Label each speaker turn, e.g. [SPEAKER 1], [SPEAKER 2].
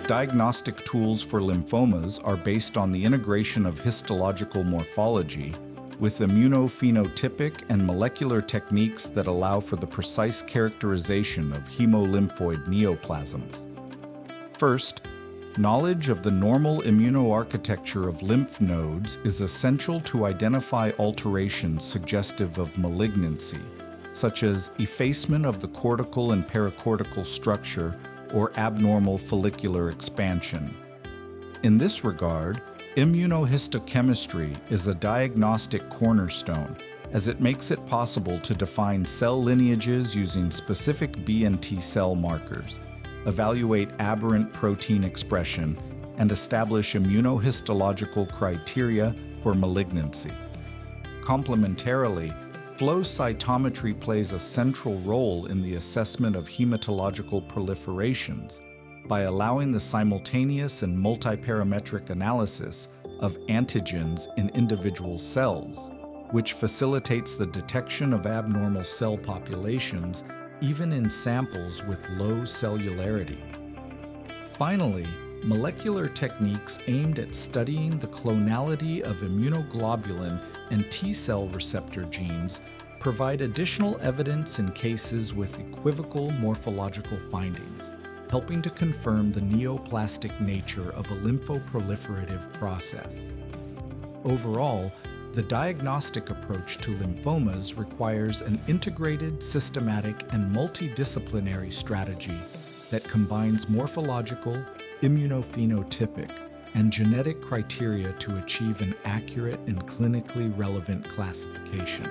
[SPEAKER 1] Diagnostic tools for lymphomas are based on the integration of histological morphology with immunophenotypic and molecular techniques that allow for the precise characterization of hemolymphoid neoplasms. First, knowledge of the normal immunoarchitecture of lymph nodes is essential to identify alterations suggestive of malignancy, such as effacement of the cortical and pericortical structure or abnormal follicular expansion. In this regard, immunohistochemistry is a diagnostic cornerstone, as it makes it possible to define cell lineages using specific B and T cell markers, evaluate aberrant protein expression, and establish immunohistological criteria for malignancy. Complementarily, flow cytometry plays a central role in the assessment of hematological proliferations by allowing the simultaneous and multiparametric analysis of antigens in individual cells, which facilitates the detection of abnormal cell populations even in samples with low cellularity. Finally, molecular techniques aimed at studying the clonality of immunoglobulin and T-cell receptor genes provide additional evidence in cases with equivocal morphological findings, helping to confirm the neoplastic nature of a lymphoproliferative process. Overall, the diagnostic approach to lymphomas requires an integrated, systematic, and multidisciplinary strategy that combines morphological, immunophenotypic, and genetic criteria to achieve an accurate and clinically relevant classification.